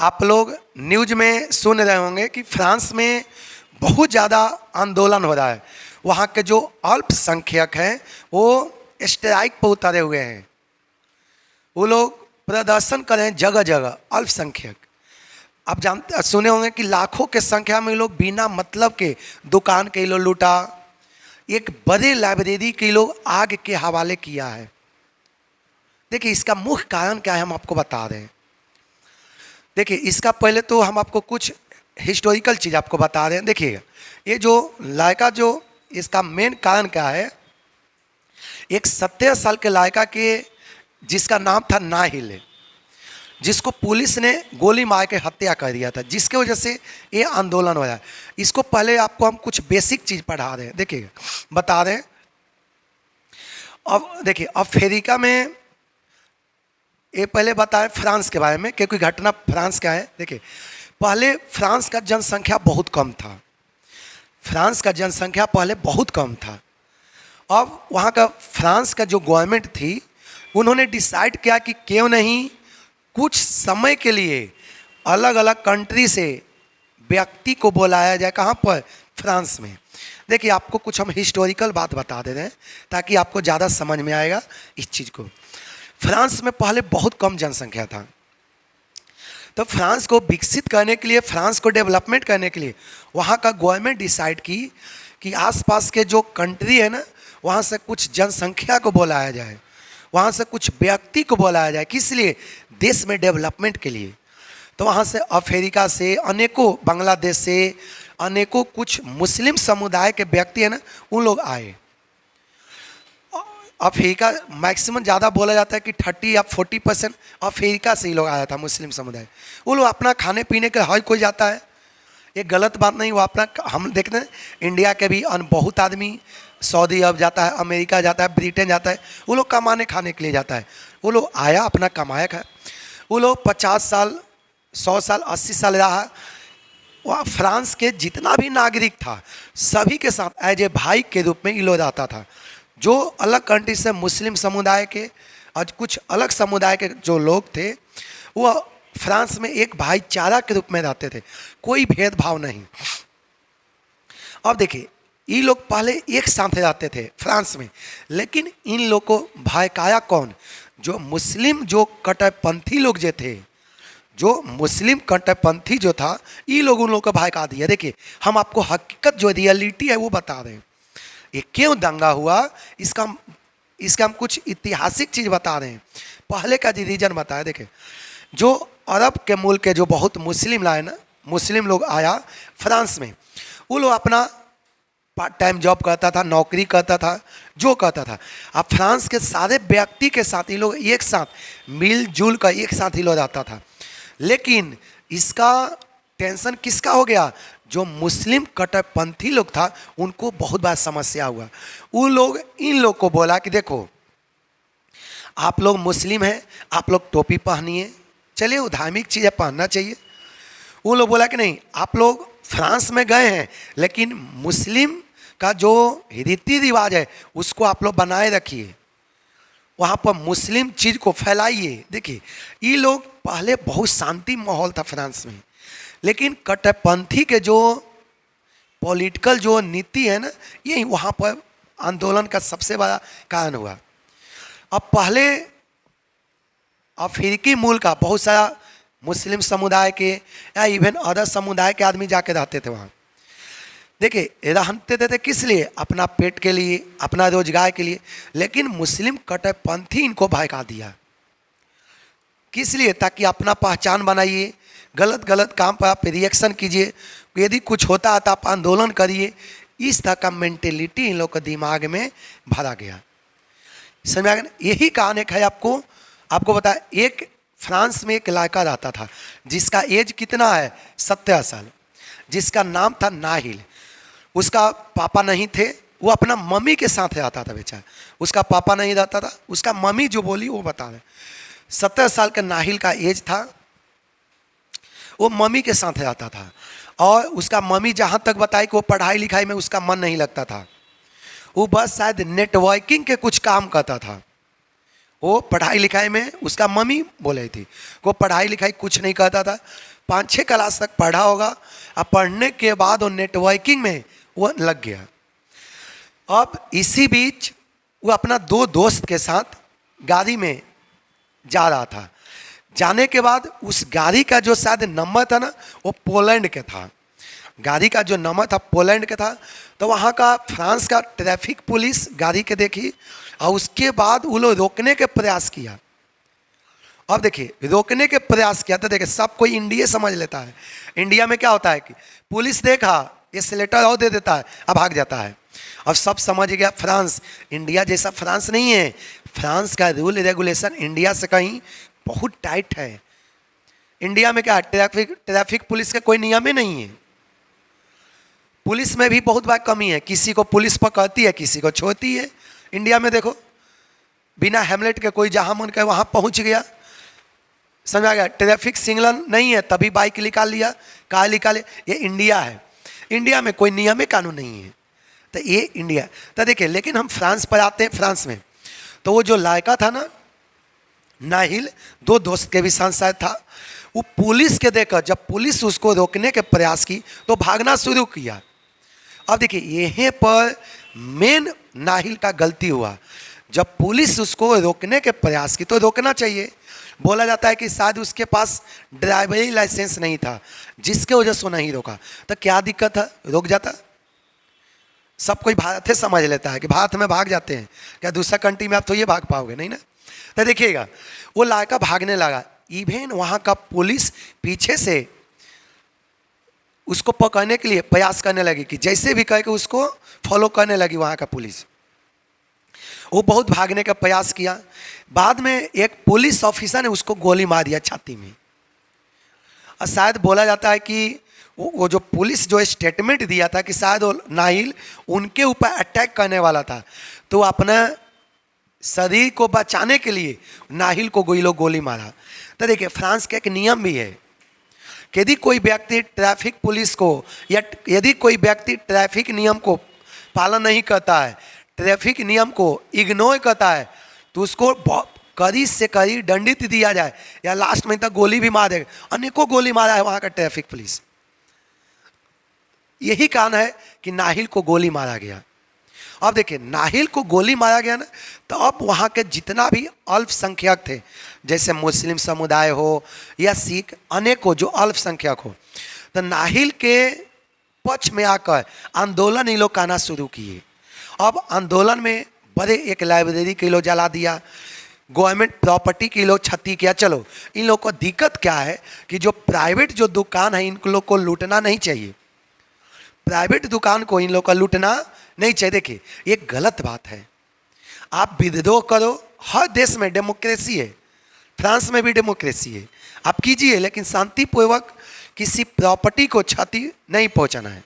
आप लोग न्यूज में सुन रहे होंगे कि फ्रांस में बहुत ज़्यादा आंदोलन हो रहा है। वहाँ के जो अल्पसंख्यक हैं वो स्ट्राइक पर उतरे हुए हैं। वो लोग प्रदर्शन कर रहे हैं जगह जगह। अल्पसंख्यक, आप जानते सुने होंगे कि लाखों के संख्या में लोग बिना मतलब के दुकान के लोग लूटा। एक बड़े लाइब्रेरी के लोग आग के हवाले किया है। देखिए इसका मुख्य कारण क्या है, हम आपको बता रहे हैं। देखिए इसका पहले तो हम आपको कुछ हिस्टोरिकल चीज़ आपको बता रहे हैं। देखिए ये जो लड़का, जो इसका मेन कारण क्या है, एक 17 साल के लड़का के जिसका नाम था नाहिल, जिसको पुलिस ने गोली मार के हत्या कर दिया था, जिसके वजह से ये आंदोलन हो रहा है। इसको पहले आपको हम कुछ बेसिक चीज़ पढ़ा रहे हैं। देखिए बता रहे हैं। अब देखिए अफ्रीका में, ये पहले बताएं फ्रांस के बारे में, क्योंकि घटना फ्रांस का है। देखिए पहले फ्रांस का जनसंख्या बहुत कम था। फ्रांस का जनसंख्या पहले बहुत कम था। अब वहाँ का फ्रांस का जो गवर्नमेंट थी, उन्होंने डिसाइड किया कि क्यों नहीं कुछ समय के लिए अलग अलग कंट्री से व्यक्ति को बुलाया जाए। कहाँ पर? फ्रांस में। देखिए आपको कुछ हम हिस्टोरिकल बात बता दे रहे हैं ताकि आपको ज़्यादा समझ में आएगा इस चीज़ को। फ्रांस में पहले बहुत कम जनसंख्या था, तो फ्रांस को विकसित करने के लिए, फ्रांस को डेवलपमेंट करने के लिए वहाँ का गवर्नमेंट डिसाइड की कि आसपास के जो कंट्री है ना, वहाँ से कुछ जनसंख्या को बुलाया जाए, वहाँ से कुछ व्यक्ति को बुलाया जाए। किस लिए? देश में डेवलपमेंट के लिए। तो वहाँ से अफ्रीका से अनेकों, बांग्लादेश से अनेकों कुछ मुस्लिम समुदाय के व्यक्ति हैं ना, उन लोग आए। अफ्रीका मैक्सिमम ज़्यादा बोला जाता है कि 30 या 40% अफ्रीका से ही लोग आया था, मुस्लिम समुदाय। वो लोग अपना खाने पीने के हर कोई जाता है, ये गलत बात नहीं। वो अपना, हम देखते हैं इंडिया के भी बहुत आदमी सऊदी अरब जाता है, अमेरिका जाता है, ब्रिटेन जाता है, वो लोग कमाने खाने के लिए जाता है। वो लोग आया, अपना कमाया खाया। वो लोग 50 साल, 100 साल, 80 साल रहा। वह फ्रांस के जितना भी नागरिक था सभी के साथ एज ए भाई के रूप में ये लोग रहता था। जो अलग कंट्री से मुस्लिम समुदाय के और कुछ अलग समुदाय के जो लोग थे, वह फ्रांस में एक भाईचारा के रूप में रहते थे, कोई भेदभाव नहीं। अब देखिए ये लोग पहले एक साथ रहते थे फ्रांस में, लेकिन इन लोग को भड़काया कौन? जो मुस्लिम, जो कट्टरपंथी लोग जो थे, जो मुस्लिम कट्टरपंथी जो था, ये लोग उन लोग को भड़का दिया। देखिए हम आपको हकीकत जो रियलिटी है वो बता रहे हैं। ये क्यों दंगा हुआ, इसका हम कुछ ऐतिहासिक चीज़ बता रहे हैं। पहले का रीजन बताया। देखिए जो अरब के मुल्क के जो बहुत मुस्लिम लाए ना, मुस्लिम लोग आया फ्रांस में, वो लोग अपना पार्ट टाइम जॉब करता था, नौकरी करता था, जो करता था। अब फ्रांस के सारे व्यक्ति के साथ ये लोग एक साथ मिलजुल कर एक साथ ही लोग रहता था। लेकिन इसका टेंशन किसका हो गया? जो मुस्लिम कट्टरपंथी लोग था, उनको बहुत बड़ा समस्या हुआ। उन लोग इन लोग को बोला कि देखो आप लोग मुस्लिम हैं, आप लोग टोपी पहनिए, चलिए वो धार्मिक चीज़ें पहनना चाहिए। उन लोग बोला कि नहीं, आप लोग फ्रांस में गए हैं लेकिन मुस्लिम का जो रीति रिवाज है उसको आप लोग बनाए रखिए, वहाँ पर मुस्लिम चीज़ को फैलाइए। देखिए ये लोग पहले बहुत शांति माहौल था फ्रांस में, लेकिन कट्टरपंथी के जो पॉलिटिकल जो नीति है ना, यही वहाँ पर आंदोलन का सबसे बड़ा कारण हुआ। अब पहले अफ्रीकी मूल का बहुत सारा मुस्लिम समुदाय के या इवन अदर समुदाय के आदमी जाके रहते थे वहाँ। देखिए रहते थे किस लिए? अपना पेट के लिए, अपना रोजगार के लिए। लेकिन मुस्लिम कट्टरपंथी इनको भड़का दिया। किस लिए? ताकि अपना पहचान बनाइए, गलत गलत काम पर आप रिएक्शन कीजिए, यदि कुछ होता है तो आप आंदोलन करिए। इस तरह का मेंटेलिटी इन लोग के दिमाग में भरा गया। समझ आ गया? यही कारण एक है आपको बताया। एक फ्रांस में एक लड़का रहता था जिसका एज कितना है? 17 साल, जिसका नाम था नाहिल। उसका पापा नहीं थे, वो अपना मम्मी के साथ रहता था बेचारा। उसका पापा नहीं रहता था, उसका मम्मी जो बोली वो बता रहे। 17 साल का नाहिल का एज था, वो मम्मी के साथ रहता था। और उसका मम्मी जहाँ तक बताई कि वो पढ़ाई लिखाई में उसका मन नहीं लगता था, वो बस शायद नेटवर्किंग के कुछ काम करता था। वो पढ़ाई लिखाई में उसका मम्मी बोले थी, वो पढ़ाई लिखाई कुछ नहीं करता था, 5-6 क्लास तक पढ़ा होगा, अब पढ़ने के बाद वो नेटवर्किंग में वो लग गया। अब इसी बीच वो अपना 2 दोस्त के साथ गाड़ी में जा रहा था। जाने के बाद उस गाड़ी का जो शायद नंबर था ना, वो पोलैंड के था। गाड़ी का जो नंबर था पोलैंड का था। तो वहाँ का फ्रांस का ट्रैफिक पुलिस गाड़ी के देखी और उसके बाद वो लोग रोकने के प्रयास किया। अब देखिए रोकने के प्रयास किया तो देखिए सब कोई इंडिया समझ लेता है। इंडिया में क्या होता है कि पुलिस देखा एक्सीलेटर और दे देता है, अब भाग जाता है। अब सब समझ गया फ्रांस इंडिया जैसा फ्रांस नहीं है। फ्रांस का रूल रेगुलेशन इंडिया से कहीं बहुत टाइट है। इंडिया में क्या ट्रैफिक पुलिस का कोई नियम ही नहीं है। पुलिस में भी बहुत बार कमी है, किसी को पुलिस पकड़ती है, किसी को छोड़ती है। इंडिया में देखो बिना हेमलेट के कोई जहाँ मन के वहाँ पहुँच गया, समझा गया। ट्रैफिक सिग्नल नहीं है तभी बाइक निकाल लिया, कार निकाले। ये इंडिया है, इंडिया में कोई नियम है कानून नहीं है। तो ये इंडिया। तो देखिए लेकिन हम फ्रांस पर आते हैं। फ्रांस में तो वो जो लड़का था ना नाहिल, 2 दोस्त के भी साथ शायद था, वो पुलिस के देखकर जब पुलिस उसको रोकने के प्रयास की तो भागना शुरू किया। अब देखिए यहीं पर मेन नाहिल का गलती हुआ। जब पुलिस उसको रोकने के प्रयास की तो रोकना चाहिए। बोला जाता है कि शायद उसके पास ड्राइवरी लाइसेंस नहीं था जिसके वजह से वो नहीं रोका। तो क्या दिक्कत है, रोक जाता। सब कोई भारत से समझ लेता है कि भारत में भाग जाते हैं, क्या दूसरा कंट्री में आप तो ये भाग पाओगे नहीं ना। तो देखिएगा वो लड़का भागने लगा। इवन वहाँ का पुलिस पीछे से उसको पकड़ने के लिए प्रयास करने लगी कि जैसे भी करके उसको फॉलो करने लगी वहाँ का पुलिस। वो बहुत भागने का प्रयास किया। बाद में एक पुलिस ऑफिसर ने उसको गोली मार दिया छाती में। और शायद बोला जाता है कि वो जो पुलिस जो स्टेटमेंट दिया था कि शायद वो नाहिल उनके ऊपर अटैक करने वाला था, तो अपना शरीर को बचाने के लिए नाहिल को कोई लोग गोली मारा। तो देखिए फ्रांस का एक नियम भी है कि यदि कोई व्यक्ति ट्रैफिक पुलिस को या यदि कोई व्यक्ति ट्रैफिक नियम को पालन नहीं करता है, ट्रैफिक नियम को इग्नोर करता है, तो उसको कड़ी से कड़ी दंडित दिया जाए या लास्ट में तक गोली भी मार देगा। अनेकों गोली मारा है वहाँ का ट्रैफिक पुलिस। यही कारण है कि नाहिल को गोली मारा गया। अब देखिए नाहिल को गोली मारा गया ना, तो अब वहाँ के जितना भी अल्पसंख्यक थे, जैसे मुस्लिम समुदाय हो या सिख, अनेकों जो अल्पसंख्यक हो, तो नाहिल के पक्ष में आकर आंदोलन इन लोग करना शुरू किए। अब आंदोलन में बड़े एक लाइब्रेरी के लोग जला दिया, गवर्नमेंट प्रॉपर्टी के लोग क्षति किया। चलो इन लोग को दिक्कत क्या है कि जो प्राइवेट जो दुकान है इन लोग को लूटना नहीं चाहिए, प्राइवेट दुकान को इन लोग का लूटना नहीं चाहिए। देखिए ये गलत बात है। आप विद्रोह करो, हर देश में डेमोक्रेसी है, फ्रांस में भी डेमोक्रेसी है, आप कीजिए, लेकिन शांतिपूर्वक किसी प्रॉपर्टी को क्षति नहीं पहुंचाना है।